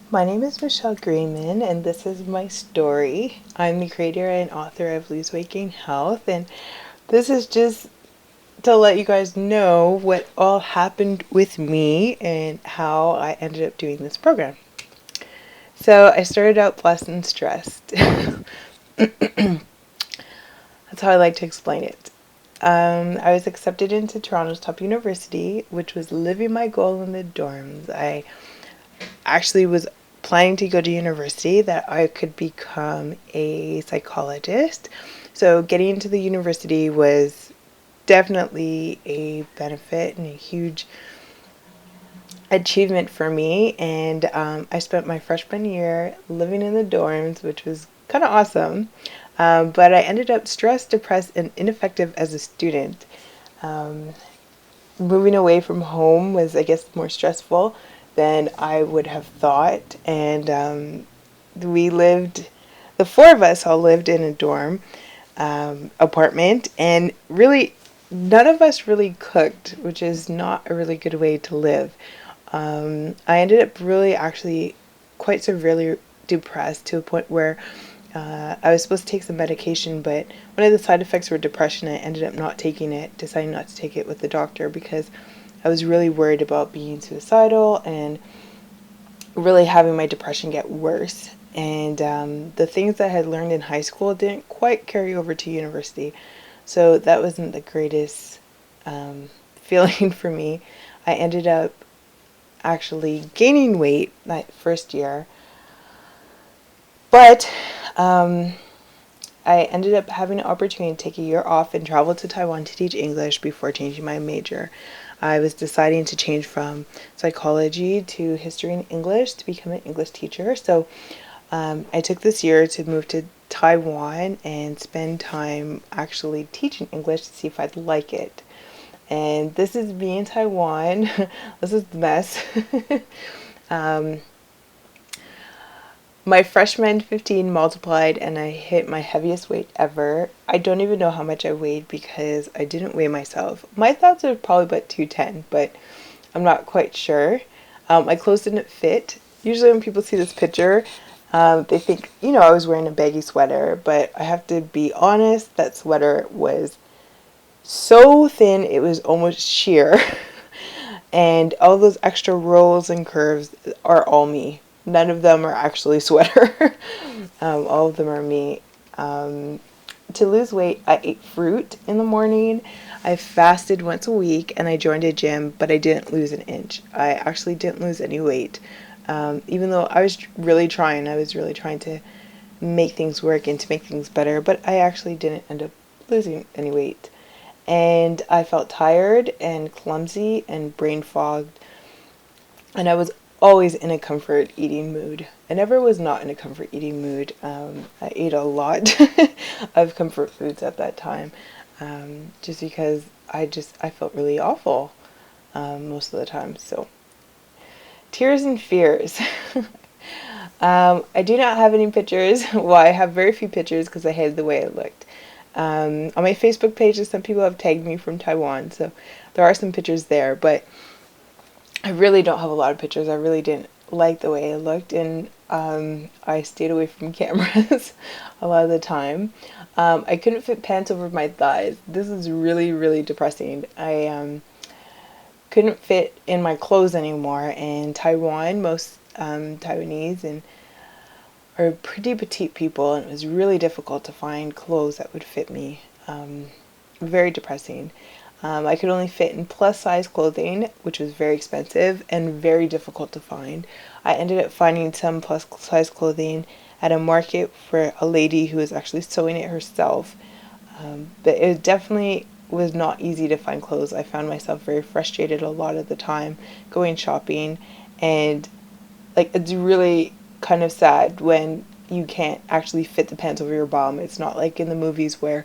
My name is Michelle Greenman, and this is my story. I'm the creator and author of Lose Weight Gain Health, and this is just to let you guys know what all happened with me and how I ended up doing this program. So I started out blessed and stressed. That's how I like to explain it. I was accepted into Toronto's top university, which was living my goal in the dorms. I actually was planning to go to university that I could become a psychologist. So getting into the university was definitely a benefit and a huge achievement for me. And I spent my freshman year living in the dorms, which was kind of awesome. But I ended up stressed, depressed, and ineffective as a student. Um, Moving away from home was, I guess, more stressful than I would have thought. And we lived, the four of us all lived in a dorm apartment, and really, none of us really cooked, which is not a really good way to live. I ended up really actually quite severely depressed to a point where I was supposed to take some medication, but one of the side effects were depression. I ended up not taking it, deciding not to take it with the doctor because I was really worried about being suicidal and really having my depression get worse. And the things that I had learned in high school didn't quite carry over to university. So that wasn't the greatest feeling for me. I ended up actually gaining weight that first year. But I ended up having an opportunity to take a year off and travel to Taiwan to teach English before changing my major. I was deciding to change from psychology to history and English to become an English teacher. So I took this year to move to Taiwan and spend time actually teaching English to see if I'd like it. And this is me in Taiwan. This is the mess. um, My freshman 15 multiplied and I hit my heaviest weight ever. I don't even know how much I weighed because I didn't weigh myself. My thoughts are probably about 210, but I'm not quite sure. My clothes didn't fit. Usually when people see this picture, they think, I was wearing a baggy sweater, but I have to be honest, that sweater was so thin it was almost sheer. And all those extra rolls and curves are all me. None of them are actually sweater. All of them are me. To lose weight, I ate fruit in the morning. I fasted once a week and I joined a gym, but I didn't lose an inch. I actually didn't lose any weight. Even though I was really trying, to make things work and to make things better, but I actually didn't end up losing any weight. And I felt tired and clumsy and brain fogged. And I was always in a comfort eating mood. I never was not in a comfort eating mood. I ate a lot of comfort foods at that time, just because I felt really awful most of the time. So tears and fears. I do not have any pictures. Well, I have very few pictures because I hated the way I looked. On my Facebook page, some people have tagged me from Taiwan, so there are some pictures there, but I really don't have a lot of pictures. I really didn't like the way I looked, and I stayed away from cameras a lot of the time. I couldn't fit pants over my thighs. This is really, really depressing. I couldn't fit in my clothes anymore. In Taiwan, most Taiwanese and are pretty petite people, and it was really difficult to find clothes that would fit me. Very depressing. I could only fit in plus size clothing, which was very expensive and very difficult to find. I ended up finding some plus size clothing at a market for a lady who was actually sewing it herself. But it definitely was not easy to find clothes. I found myself very frustrated a lot of the time going shopping, and it's really kind of sad when you can't actually fit the pants over your bum. It's not like in the movies where,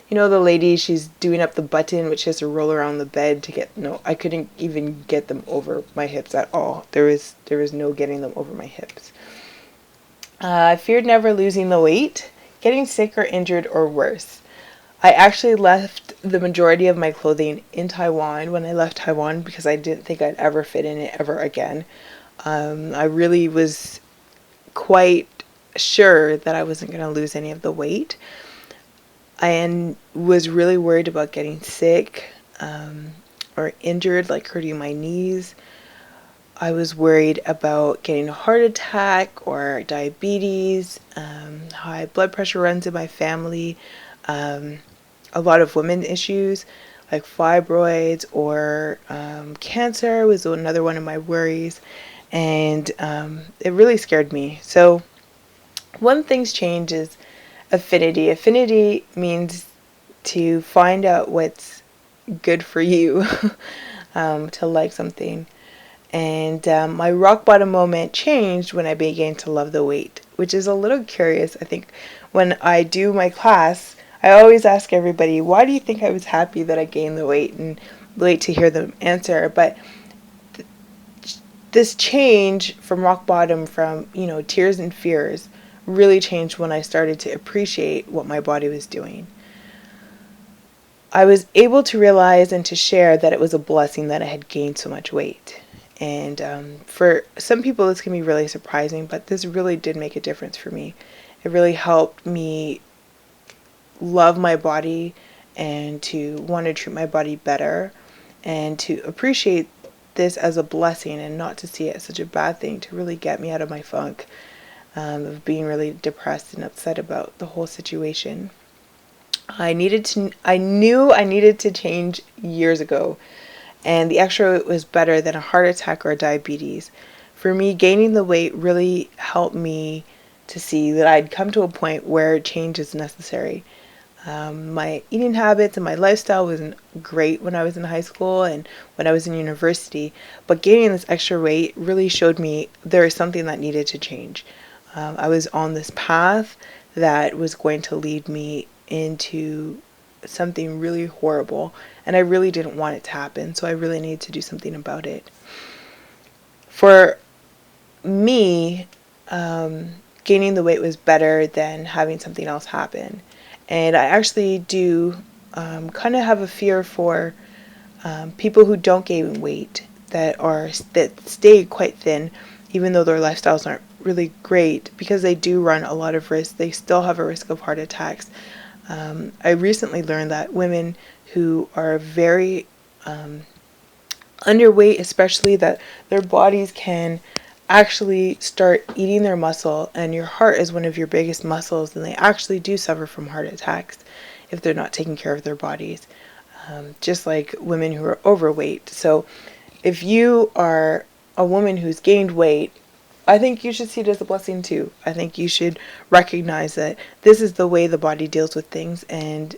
the lady, she's doing up the button, which she has to roll around the bed to get, no, I couldn't even get them over my hips at all. There was no getting them over my hips. I feared never losing the weight, getting sick or injured or worse. I actually left the majority of my clothing in Taiwan when I left Taiwan because I didn't think I'd ever fit in it ever again. I really was quite sure that I wasn't going to lose any of the weight. I was really worried about getting sick or injured, like hurting my knees. I was worried about getting a heart attack or diabetes. High blood pressure runs in my family. A lot of women issues like fibroids or cancer was another one of my worries. And it really scared me. So one thing's changed is affinity. Affinity means to find out what's good for you, to like something. And my rock bottom moment changed when I began to love the weight, which is a little curious. I think when I do my class, I always ask everybody, why do you think I was happy that I gained the weight? And wait to hear the answer. But this change from rock bottom, from, tears and fears, really changed when I started to appreciate what my body was doing. I was able to realize and to share that it was a blessing that I had gained so much weight. And for some people, this can be really surprising, but this really did make a difference for me. It really helped me love my body and to want to treat my body better and to appreciate this as a blessing and not to see it as such a bad thing, to really get me out of my funk of being really depressed and upset about the whole situation. I knew I needed to change years ago, and the extra weight was better than a heart attack or diabetes. For me, gaining the weight really helped me to see that I'd come to a point where change is necessary. My eating habits and my lifestyle wasn't great when I was in high school and when I was in university, but gaining this extra weight really showed me there is something that needed to change. I was on this path that was going to lead me into something really horrible, and I really didn't want it to happen, so I really needed to do something about it. For me, gaining the weight was better than having something else happen. And I actually do kind of have a fear for people who don't gain weight, that stay quite thin, even though their lifestyles aren't really great, because they do run a lot of risk. They still have a risk of heart attacks. I recently learned that women who are very underweight, especially, that their bodies can actually start eating their muscle, and your heart is one of your biggest muscles, and they actually do suffer from heart attacks if they're not taking care of their bodies, just like women who are overweight. So if you are a woman who's gained weight, I think you should see it as a blessing too. I think you should recognize that this is the way the body deals with things, and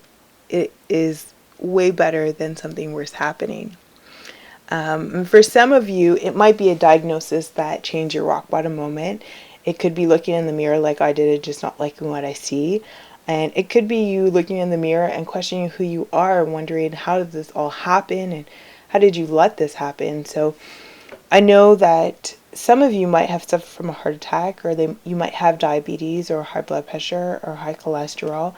it is way better than something worse happening. And for some of you, it might be a diagnosis that changed your rock bottom moment. It could be looking in the mirror like I did and just not liking what I see. And it could be you looking in the mirror and questioning who you are and wondering, how did this all happen and how did you let this happen? So I know that some of you might have suffered from a heart attack, or you might have diabetes or high blood pressure or high cholesterol.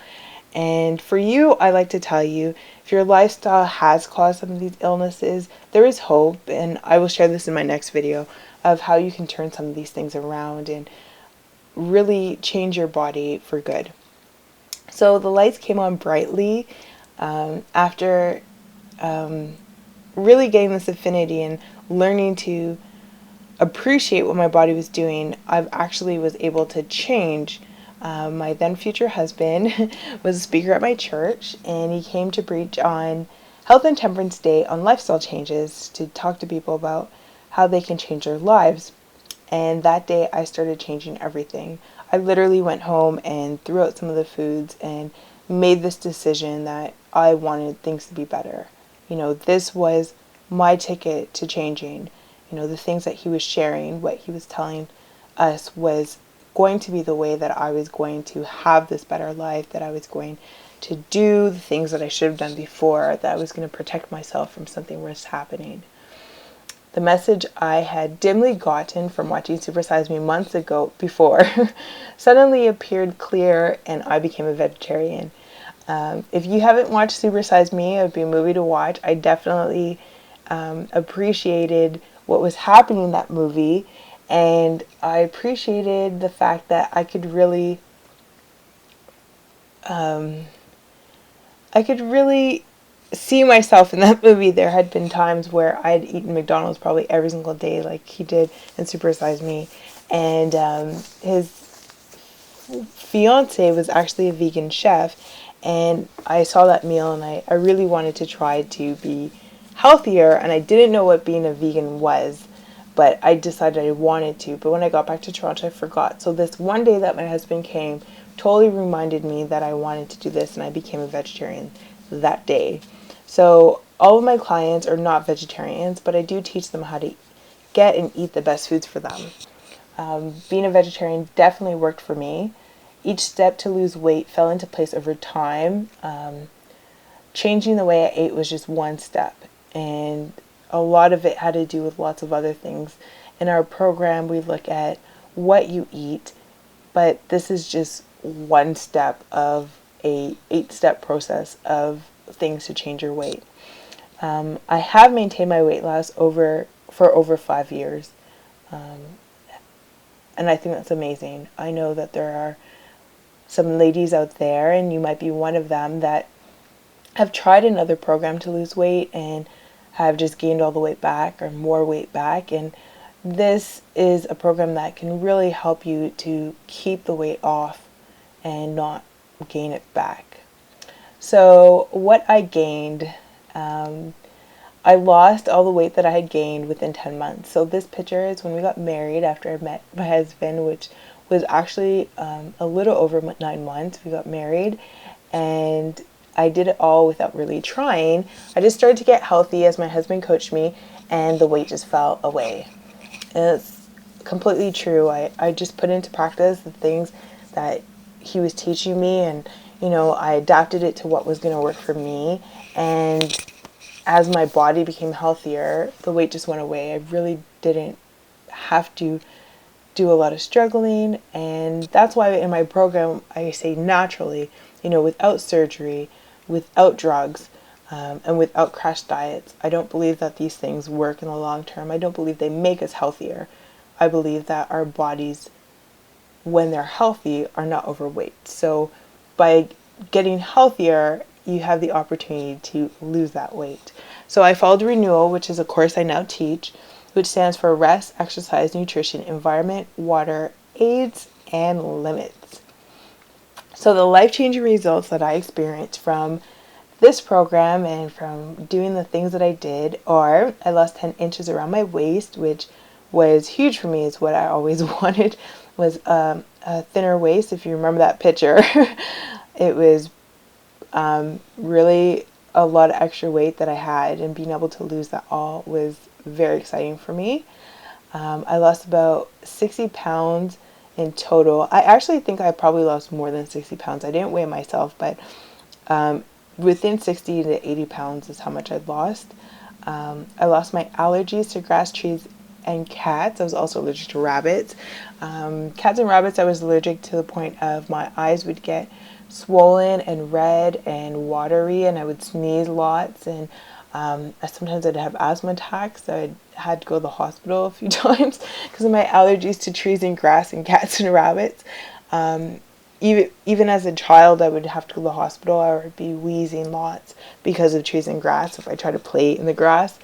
And for you, I like to tell you, if your lifestyle has caused some of these illnesses, there is hope. And I will share this in my next video of how you can turn some of these things around and really change your body for good. So the lights came on brightly after really getting this affinity and learning to appreciate what my body was doing. I actually was able to change. My then future husband was a speaker at my church, and he came to preach on Health and Temperance Day on lifestyle changes, to talk to people about how they can change their lives. And that day I started changing everything. I literally went home and threw out some of the foods and made this decision that I wanted things to be better. This was my ticket to changing. The things that he was sharing, what he was telling us, was going to be the way that I was going to have this better life, that I was going to do the things that I should have done before, that I was going to protect myself from something worse happening. The message I had dimly gotten from watching Super Size Me months ago before suddenly appeared clear, and I became a vegetarian. If you haven't watched Super Size Me, it would be a movie to watch. I definitely appreciated what was happening in that movie, And I appreciated the fact that I could really see myself in that movie. There had been times where I had eaten McDonald's probably every single day, like he did in Super Size Me, and his fiance was actually a vegan chef, and I saw that meal and I really wanted to try to be healthier, and I didn't know what being a vegan was, but I decided I wanted to. But when I got back to Toronto, I forgot. So this one day that my husband came totally reminded me that I wanted to do this, and I became a vegetarian that day. So all of my clients are not vegetarians, but I do teach them how to get and eat the best foods for them. Being a vegetarian definitely worked for me. Each step to lose weight fell into place over time. Changing the way I ate was just one step, and a lot of it had to do with lots of other things. In our program, we look at what you eat, but this is just one step of a 8-step process of things to change your weight. I have maintained my weight loss for over 5 years, and I think that's amazing. I know that there are some ladies out there, and you might be one of them, that have tried another program to lose weight and have just gained all the weight back or more weight back. And this is a program that can really help you to keep the weight off and not gain it back. So what I gained, I lost all the weight that I had gained within 10 months. So this picture is when we got married after I met my husband, which was actually a little over 9 months. We got married, and I did it all without really trying. I just started to get healthy as my husband coached me, and the weight just fell away. And it's completely true. I just put into practice the things that he was teaching me, and I adapted it to what was going to work for me. And as my body became healthier, the weight just went away. I really didn't have to do a lot of struggling, and that's why in my program I say naturally, without surgery, without drugs, and without crash diets. I don't believe that these things work in the long term. I don't believe they make us healthier. I believe that our bodies, when they're healthy, are not overweight. So by getting healthier, you have the opportunity to lose that weight. So I followed Renewal, which is a course I now teach, which stands for Rest, Exercise, Nutrition, Environment, Water, AIDS, and Limits. So the life-changing results that I experienced from this program and from doing the things that I did are I lost 10 inches around my waist, which was huge for me. It's what I always wanted, was a thinner waist. If you remember that picture, it was really a lot of extra weight that I had, and being able to lose that all was very exciting for me. I lost about 60 pounds in total. I actually think I probably lost more than 60 pounds. I didn't weigh myself, but within 60 to 80 pounds is how much I'd lost. I lost my allergies to grass, trees, and cats. I was also allergic to rabbits. Cats and rabbits, I was allergic to the point of my eyes would get swollen and red and watery, and I would sneeze lots, and sometimes I'd have asthma attacks. I had to go to the hospital a few times because of my allergies to trees and grass and cats and rabbits. Even as a child, I would have to go to the hospital. I would be wheezing lots because of trees and grass if I tried to play in the grass.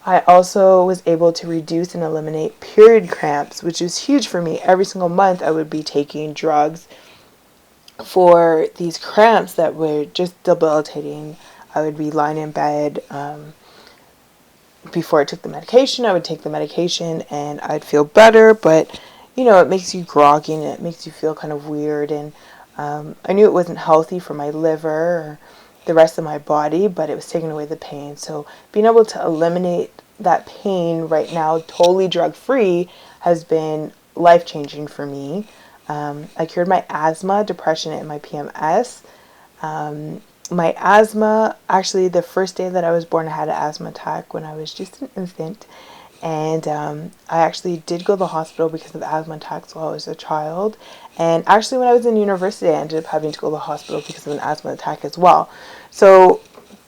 I also was able to reduce and eliminate period cramps, which is huge for me. Every single month I would be taking drugs for these cramps that were just debilitating. I would be lying in bed. Before I took the medication, I would take the medication and I'd feel better, but it makes you groggy and it makes you feel kind of weird. And I knew it wasn't healthy for my liver or the rest of my body, but it was taking away the pain. So being able to eliminate that pain right now, totally drug-free, has been life-changing for me. I cured my asthma, depression, and my PMS. My asthma, actually the first day that I was born, I had an asthma attack when I was just an infant. And I actually did go to the hospital because of asthma attacks while I was a child. And actually when I was in university, I ended up having to go to the hospital because of an asthma attack as well. So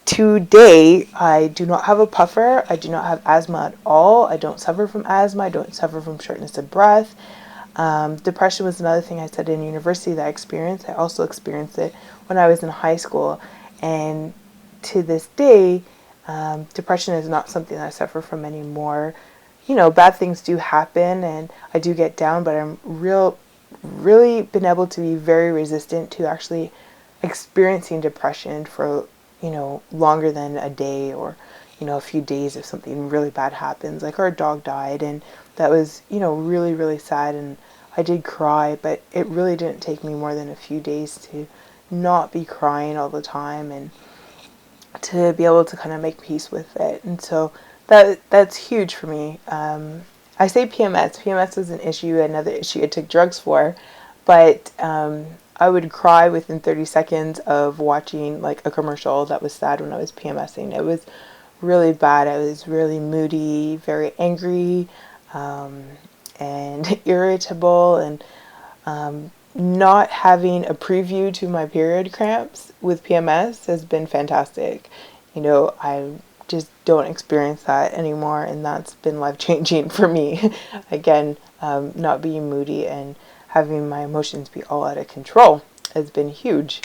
Today, I do not have a puffer. I do not have asthma at all. I don't suffer from asthma. I don't suffer from shortness of breath. Depression was another thing I said in university that I experienced. I also experienced it when I was in high school. And to this day, depression is not something that I suffer from anymore. Bad things do happen and I do get down, but I'm really been able to be very resistant to actually experiencing depression for, longer than a day or, a few days if something really bad happens. Like our dog died and that was, really, really sad and I did cry, but it really didn't take me more than a few days to not be crying all the time and to be able to kind of make peace with it. And so that's huge for me. I say PMS. PMS was an issue, another issue I took drugs for, but I would cry within 30 seconds of watching like a commercial that was sad when I was PMSing. It was really bad. I was really moody, very angry, and irritable, and not having a preview to my period cramps with PMS has been fantastic. I just don't experience that anymore, and that's been life changing for me. Again, not being moody and having my emotions be all out of control has been huge.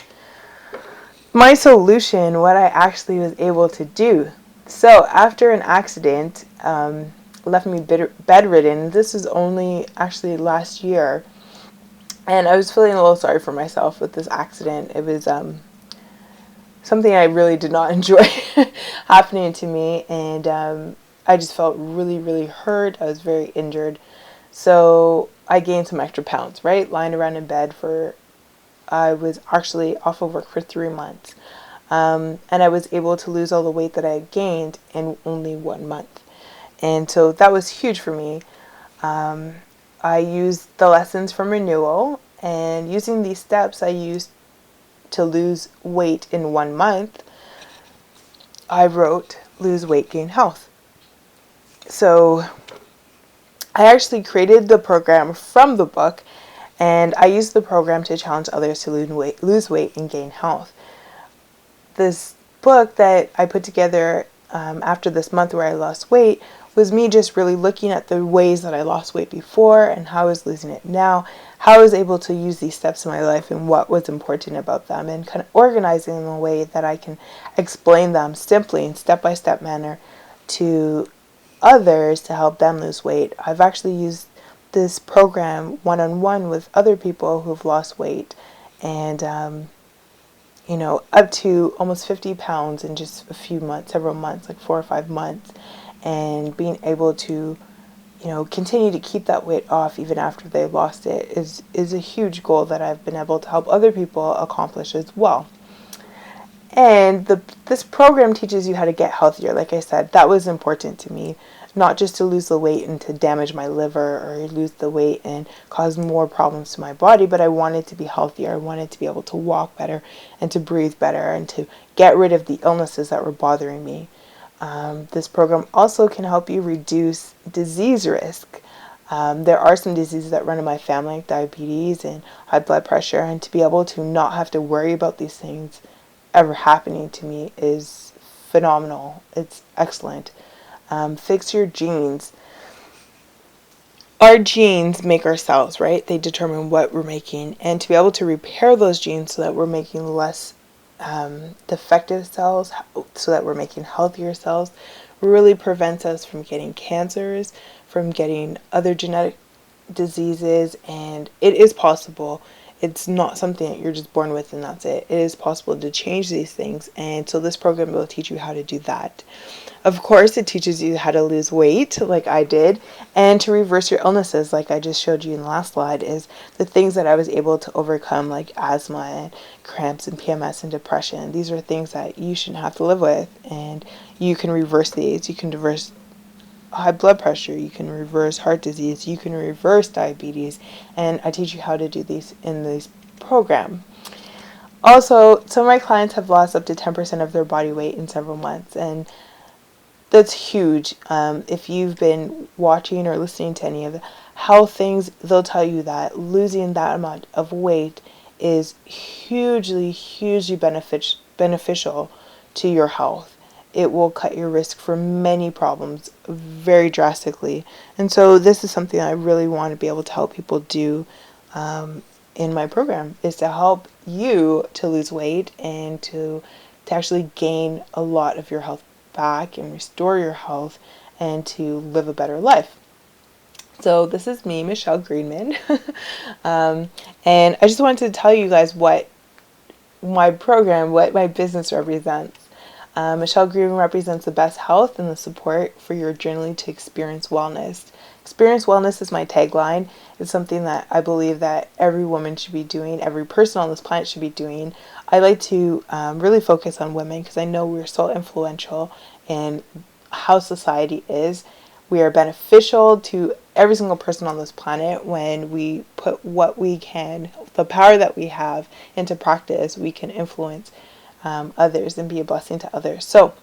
My solution, what I actually was able to do. So, after an accident, left me bedridden. This was only actually last year. And I was feeling a little sorry for myself with this accident. It was something I really did not enjoy happening to me. And I just felt really, really hurt. I was very injured. So I gained some extra pounds, right? Lying around in bed I was actually off of work for 3 months. And I was able to lose all the weight that I had gained in only 1 month. And so that was huge for me. I used the lessons from Renewal, and using these steps I used to lose weight in 1 month, I wrote Lose Weight, Gain Health. So I actually created the program from the book, and I used the program to challenge others to lose weight and gain health. This book that I put together after this month where I lost weight was me just really looking at the ways that I lost weight before and how I was losing it now, how I was able to use these steps in my life and what was important about them, and kind of organizing them in a way that I can explain them simply in step-by-step manner to others to help them lose weight. I've actually used this program one-on-one with other people who've lost weight and up to almost 50 pounds in just a few months, several months, like 4 or 5 months, and being able to, continue to keep that weight off even after they lost it is a huge goal that I've been able to help other people accomplish as well. And this program teaches you how to get healthier. Like I said, that was important to me, not just to lose the weight and to damage my liver or lose the weight and cause more problems to my body, but I wanted to be healthier. I wanted to be able to walk better and to breathe better and to get rid of the illnesses that were bothering me. This program also can help you reduce disease risk. There are some diseases that run in my family, like diabetes and high blood pressure, and to be able to not have to worry about these things ever happening to me is phenomenal. It's excellent. Fix your genes. Our genes make our cells, right? They determine what we're making. And to be able to repair those genes so that we're making less defective cells, so that we're making healthier cells, really prevents us from getting cancers, from getting other genetic diseases, and it is possible. It's not something that you're just born with and that's it. It is possible to change these things, and so this program will teach you how to do that. Of course, it teaches you how to lose weight, like I did, and to reverse your illnesses, like I just showed you in the last slide, is the things that I was able to overcome, like asthma and cramps and PMS and depression. These are things that you shouldn't have to live with, and you can reverse these. You can reverse high blood pressure, you can reverse heart disease, you can reverse diabetes, and I teach you how to do these in this program. Also, some of my clients have lost up to 10% of their body weight in several months, and that's huge. If you've been watching or listening to any of the health things, they'll tell you that losing that amount of weight is hugely, hugely beneficial to your health. It will cut your risk for many problems very drastically. And so this is something I really want to be able to help people do in my program, is to help you to lose weight and to actually gain a lot of your health back and restore your health and to live a better life. So this is me, Michelle Greenman. And I just wanted to tell you guys what my program, what my business represents. Michelle Greenman represents the best health and the support for your journey to experience wellness. Experience wellness is my tagline. It's something that I believe that every woman should be doing, every person on this planet should be doing. I like to really focus on women because I know we're so influential in how society is. We are beneficial to every single person on this planet when we put what we can, the power that we have, into practice. We can influence others and be a blessing to others. So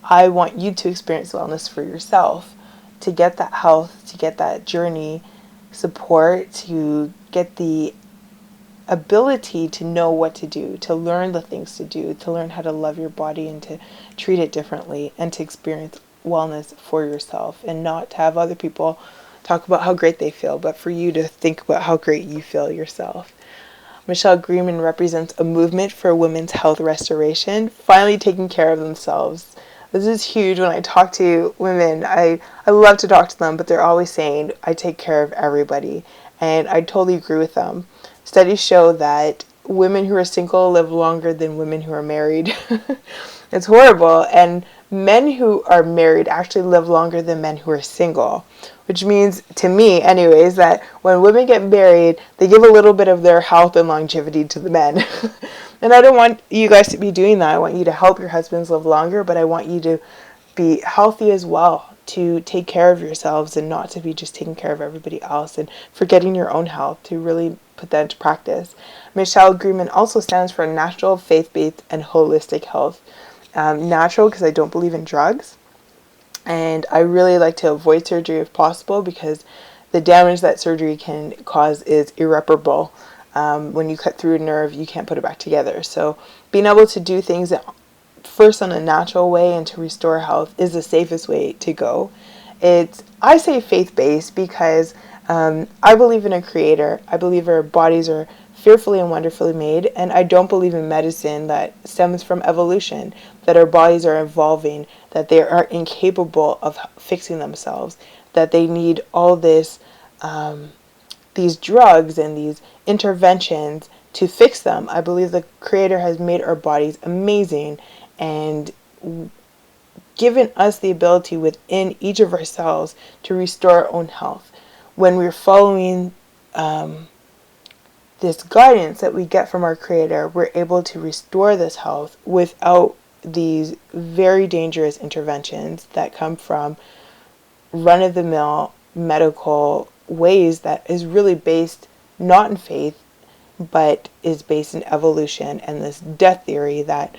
I want you to experience wellness for yourself, to get that health, to get that journey support, to get the ability to know what to do, to learn the things to do, to learn how to love your body and to treat it differently, and to experience wellness for yourself, and not to have other people talk about how great they feel, but for you to think about how great you feel yourself. Michelle Greenman represents a movement for women's health restoration, finally taking care of themselves. This is huge when I talk to women. I love to talk to them, but they're always saying, I take care of everybody. And I totally agree with them. Studies show that women who are single live longer than women who are married. It's horrible. And men who are married actually live longer than men who are single, which means, to me anyways, that when women get married, they give a little bit of their health and longevity to the men. And I don't want you guys to be doing that. I want you to help your husbands live longer, but I want you to be healthy as well, to take care of yourselves and not to be just taking care of everybody else and forgetting your own health, to really put that into practice. Michelle Greenman also stands for natural, faith-based, and holistic health. Natural, because I don't believe in drugs. And I really like to avoid surgery if possible, because the damage that surgery can cause is irreparable. When you cut through a nerve, you can't put it back together. So being able to do things first in a natural way and to restore health is the safest way to go. I say faith-based because I believe in a creator. I believe our bodies are fearfully and wonderfully made, and I don't believe in medicine that stems from evolution, that our bodies are evolving, that they are incapable of fixing themselves, that they need all these drugs and these interventions to fix them. I believe the creator has made our bodies amazing and given us the ability within each of our cells to restore our own health. When we're following this guidance that we get from our creator, we're able to restore this health without these very dangerous interventions that come from run-of-the-mill medical ways that is really based not in faith, but is based in evolution and this death theory that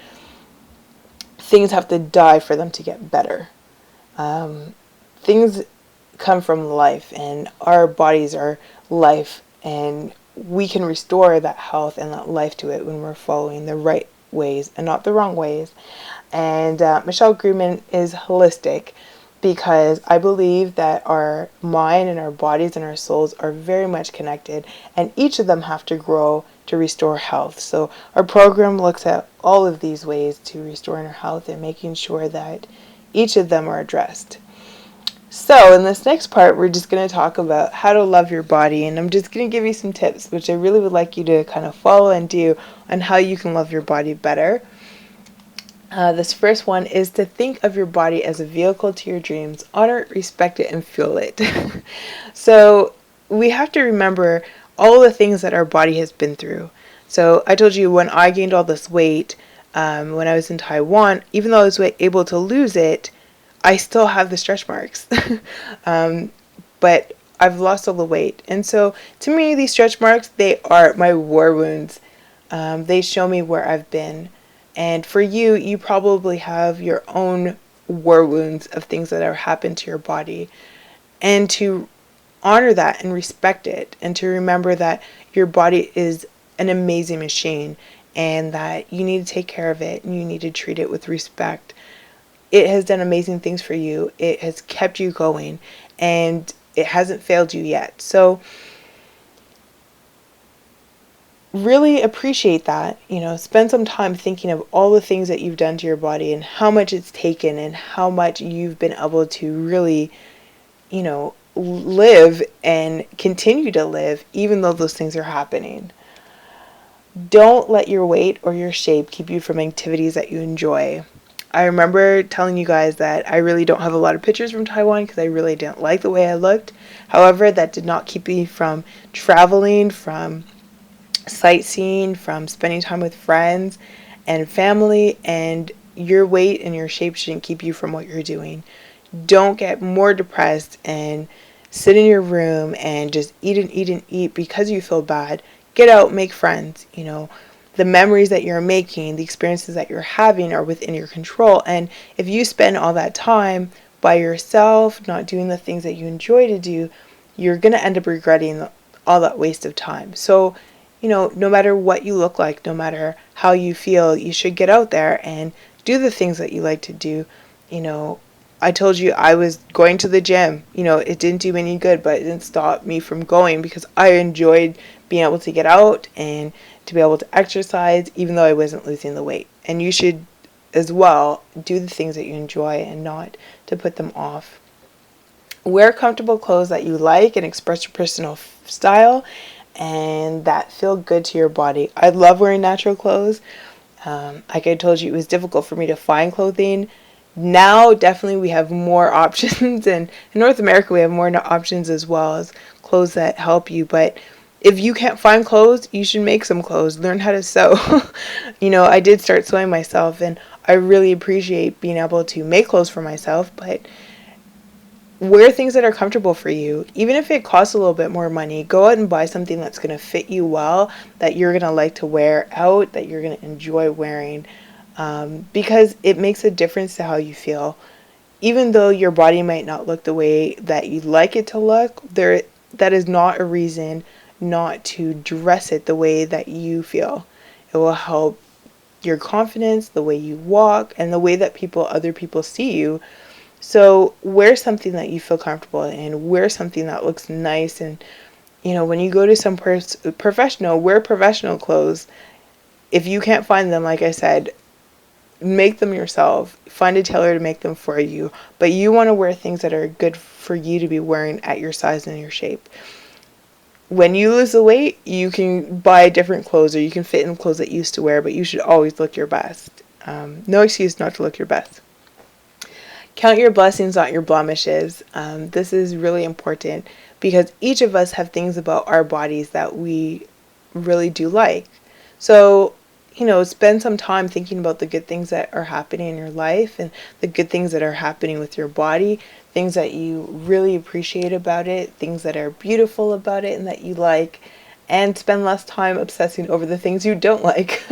things have to die for them to get better. Things come from life, and our bodies are life, and we can restore that health and that life to it when we're following the right ways and not the wrong ways. And Michelle Greenman is holistic because I believe that our mind and our bodies and our souls are very much connected, and each of them have to grow to restore health. So our program looks at all of these ways to restoring our health and making sure that each of them are addressed. So in this next part, we're just going to talk about how to love your body, and I'm just going to give you some tips, which I really would like you to kind of follow and do on how you can love your body better. This first one is to think of your body as a vehicle to your dreams. Honor it, respect it, and fuel it. So we have to remember all the things that our body has been through. So I told you when I gained all this weight, when I was in Taiwan, even though I was able to lose it, I still have the stretch marks. But I've lost all the weight. And so to me, these stretch marks, they are my war wounds. They show me where I've been. And for you, you probably have your own war wounds of things that have happened to your body. And to honor that and respect it, and to remember that your body is an amazing machine, and that you need to take care of it and you need to treat it with respect. It has done amazing things for you. It has kept you going, and it hasn't failed you yet. So really appreciate that. Spend some time thinking of all the things that you've done to your body and how much it's taken and how much you've been able to really, live and continue to live even though those things are happening. Don't let your weight or your shape keep you from activities that you enjoy. I remember telling you guys that I really don't have a lot of pictures from Taiwan because I really didn't like the way I looked. However, that did not keep me from traveling, from sightseeing, from spending time with friends and family, and your weight and your shape shouldn't keep you from what you're doing. Don't get more depressed and sit in your room and just eat and eat and eat because you feel bad. Get out, make friends. The memories that you're making, the experiences that you're having are within your control. And if you spend all that time by yourself, not doing the things that you enjoy to do, you're going to end up regretting all that waste of time. So, no matter what you look like, no matter how you feel, you should get out there and do the things that you like to do. I told you I was going to the gym. It didn't do me any good, but it didn't stop me from going because I enjoyed being able to get out and to be able to exercise even though I wasn't losing the weight. And you should as well do the things that you enjoy and not to put them off. Wear comfortable clothes that you like and express your personal style and that feel good to your body. I love wearing natural clothes. Like I told you, it was difficult for me to find clothing. Now, definitely, we have more options, and in North America, we have more options as well as clothes that help you. But if you can't find clothes, you should make some clothes. Learn how to sew. I did start sewing myself, and I really appreciate being able to make clothes for myself, but wear things that are comfortable for you. Even if it costs a little bit more money, go out and buy something that's going to fit you well, that you're going to like to wear out, that you're going to enjoy wearing. Because it makes a difference to how you feel. Even though your body might not look the way that you'd like it to look, that is not a reason not to dress it the way that you feel. It will help your confidence, the way you walk, and the way that other people see you. So wear something that you feel comfortable in. Wear something that looks nice. And, when you go to some professional, wear professional clothes. If you can't find them, like I said, make them yourself. Find a tailor to make them for you. But you want to wear things that are good for you to be wearing at your size and your shape. When you lose the weight, you can buy different clothes or you can fit in clothes that you used to wear, but you should always look your best. No excuse not to look your best. Count your blessings, not your blemishes. This is really important because each of us have things about our bodies that we really do like. So, spend some time thinking about the good things that are happening in your life and the good things that are happening with your body, things that you really appreciate about it, things that are beautiful about it and that you like, and spend less time obsessing over the things you don't like.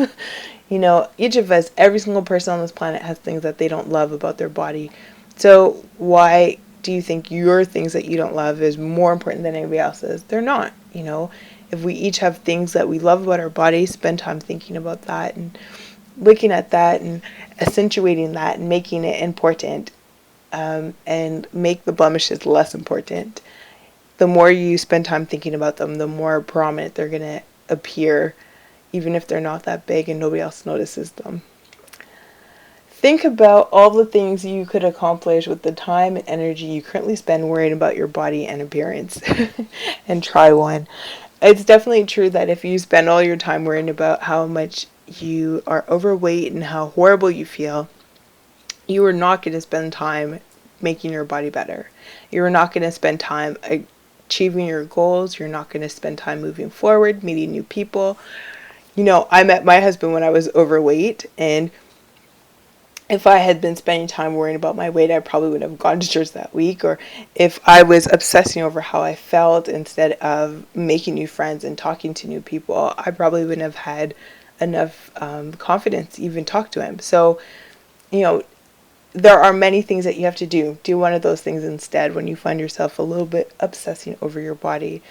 Each of us, every single person on this planet has things that they don't love about their body. So why do you think your things that you don't love is more important than anybody else's? They're not, If we each have things that we love about our bodies, spend time thinking about that and looking at that and accentuating that and making it important, and make the blemishes less important. The more you spend time thinking about them, the more prominent they're going to appear, even if they're not that big and nobody else notices them. Think about all the things you could accomplish with the time and energy you currently spend worrying about your body and appearance and try one. It's definitely true that if you spend all your time worrying about how much you are overweight and how horrible you feel, you are not going to spend time making your body better. You're not going to spend time achieving your goals. You're not going to spend time moving forward, meeting new people. I met my husband when I was overweight, and if I had been spending time worrying about my weight, I probably wouldn't have gone to church that week. Or if I was obsessing over how I felt instead of making new friends and talking to new people, I probably wouldn't have had enough confidence to even talk to him. So, there are many things that you have to do. Do one of those things instead when you find yourself a little bit obsessing over your body.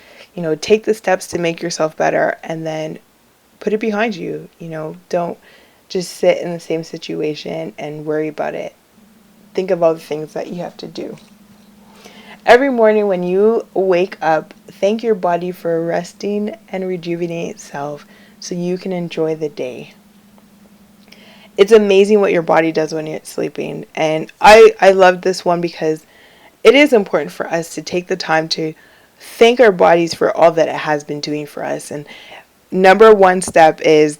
Take the steps to make yourself better and then put it behind you. Don't just sit in the same situation and worry about it. Think of all the things that you have to do. Every morning when you wake up, thank your body for resting and rejuvenating itself so you can enjoy the day. It's amazing what your body does when you're sleeping. And I love this one because it is important for us to take the time to thank our bodies for all that it has been doing for us. And number one step is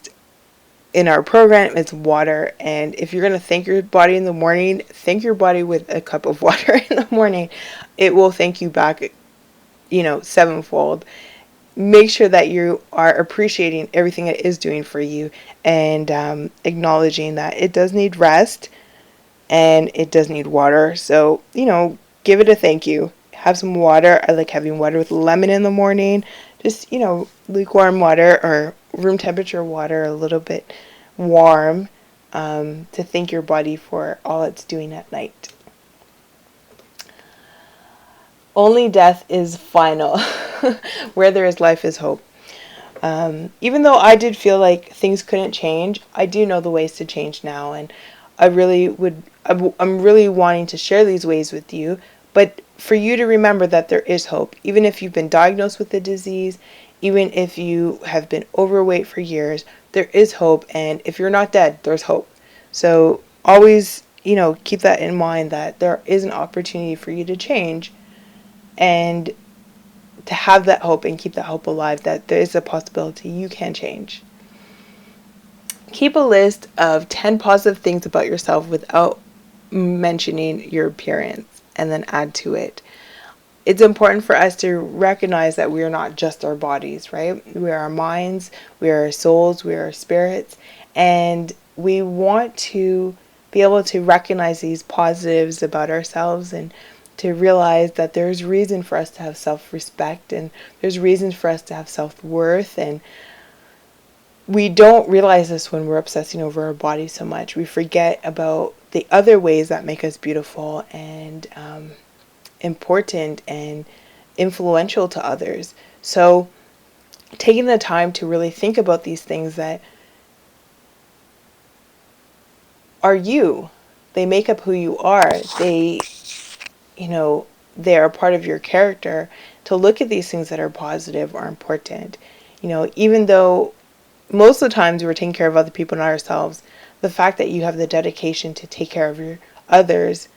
in our program is water. And if you're going to thank your body in the morning, thank your body with a cup of water in the morning. It will thank you back, sevenfold. Make sure that you are appreciating everything it is doing for you and acknowledging that it does need rest and it does need water. So, give it a thank you. Have some water. I like having water with lemon in the morning. Just, lukewarm water or room temperature water, a little bit warm, to thank your body for all it's doing at night. Only death is final. Where there is life is hope. Even though I did feel like things couldn't change, I do know the ways to change now, and I'm really wanting to share these ways with you, but for you to remember that there is hope. Even if you've been diagnosed with the disease, even if you have been overweight for years, there is hope, and if you're not dead, there's hope. So always, keep that in mind that there is an opportunity for you to change, and to have that hope and keep that hope alive, that there is a possibility you can change. Keep a list of 10 positive things about yourself without mentioning your appearance, and then add to it. It's important for us to recognize that we are not just our bodies, right? We are our minds, we are our souls, we are our spirits, and we want to be able to recognize these positives about ourselves and to realize that there's reason for us to have self-respect and there's reasons for us to have self-worth. And we don't realize this when we're obsessing over our body so much. We forget about the other ways that make us beautiful and important and influential to others. So taking the time to really think about these things that are you, they make up who you are. They are part of your character. To look at these things that are positive or important. Even though most of the times we're taking care of other people, not ourselves, the fact that you have the dedication to take care of your others,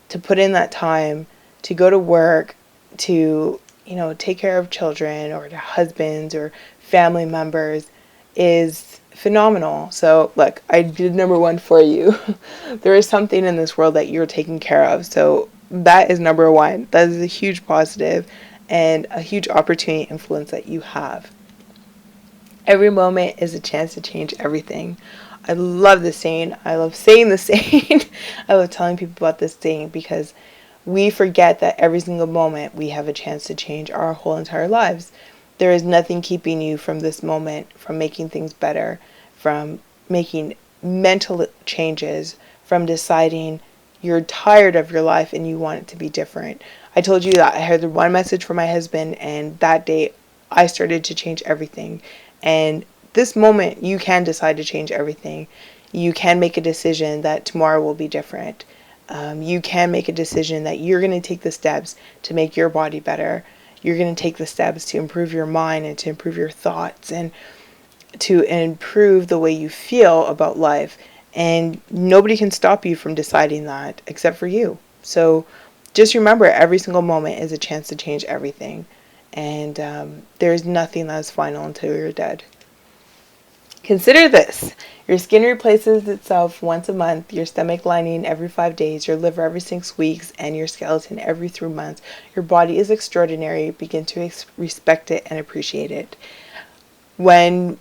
to put in that time, to go to work, to, take care of children or to husbands or family members is phenomenal. So look, I did number one for you. There is something in this world that you're taking care of. So that is number one. That is a huge positive and a huge opportunity influence that you have. Every moment is a chance to change everything. I love this saying. I love saying this saying. I love telling people about this saying because we forget that every single moment we have a chance to change our whole entire lives. There is nothing keeping you from this moment, from making things better, from making mental changes, from deciding you're tired of your life and you want it to be different. I told you that I heard one message from my husband, and that day I started to change everything. And this moment, you can decide to change everything. You can make a decision that tomorrow will be different. You can make a decision that you're going to take the steps to make your body better. You're going to take the steps to improve your mind and to improve your thoughts and to improve the way you feel about life. And nobody can stop you from deciding that except for you. So just remember, every single moment is a chance to change everything. And there's nothing that's final until you're dead. Consider this. Your skin replaces itself once a month, your stomach lining every 5 days, your liver every 6 weeks, and your skeleton every 3 months. Your body is extraordinary. Begin to respect it and appreciate it. When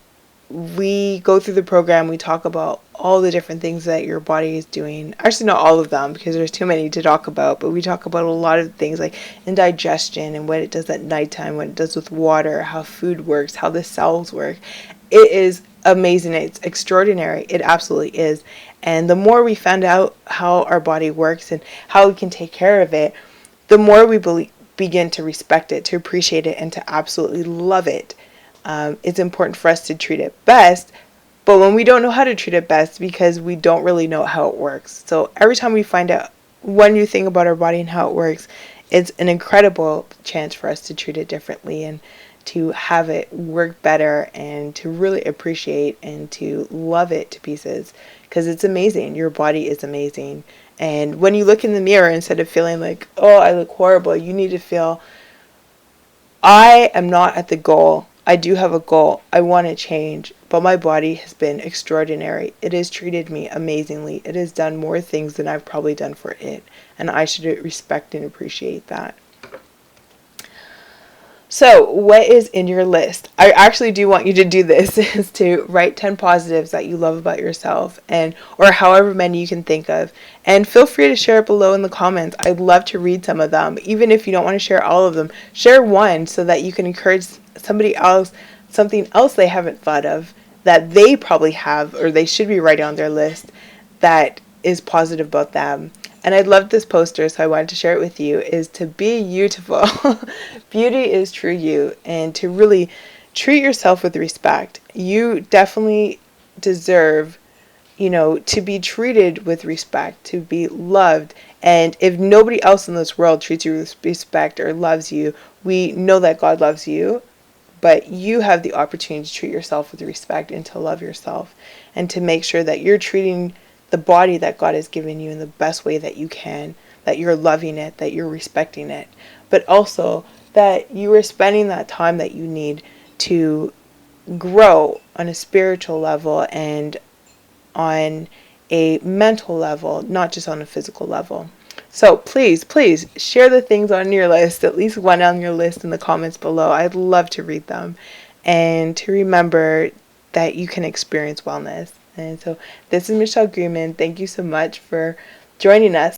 we go through the program, we talk about all the different things that your body is doing. Actually, not all of them because there's too many to talk about, but we talk about a lot of things like indigestion and what it does at nighttime, what it does with water, how food works, how the cells work. It is amazing. It's extraordinary. It absolutely is. And the more we find out how our body works and how we can take care of it, the more we begin to respect it, to appreciate it, and to absolutely love it. it's important for us to treat it best. But when we don't know how to treat it best, because we don't really know how it works. So every time we find out one new thing about our body and how it works, it's an incredible chance for us to treat it differently and to have it work better and to really appreciate and to love it to pieces, because it's amazing. Your body is amazing. And when you look in the mirror, instead of feeling like, oh, I look horrible, you need to feel, I am not at the goal. I do have a goal. I want to change, but my body has been extraordinary. It has treated me amazingly. It has done more things than I've probably done for it, and I should respect and appreciate that. So, what is in your list? I actually do want you to do this, is to write 10 positives that you love about yourself, and or however many you can think of. And feel free to share it below in the comments. I'd love to read some of them. Even if you don't want to share all of them, share one so that you can encourage somebody else, something else they haven't thought of that they probably have or they should be writing on their list that is positive about them. And I love this poster, so I wanted to share it with you, is to be beautiful. Beauty is true you, and to really treat yourself with respect. You definitely deserve, to be treated with respect, to be loved. And if nobody else in this world treats you with respect or loves you, we know that God loves you. But you have the opportunity to treat yourself with respect and to love yourself and to make sure that you're treating the body that God has given you in the best way that you can, that you're loving it, that you're respecting it, but also that you are spending that time that you need to grow on a spiritual level and on a mental level, not just on a physical level. So please, please share the things on your list, at least one on your list in the comments below. I'd love to read them. And to remember that you can experience wellness. And so this is Michelle Greenman. Thank you so much for joining us.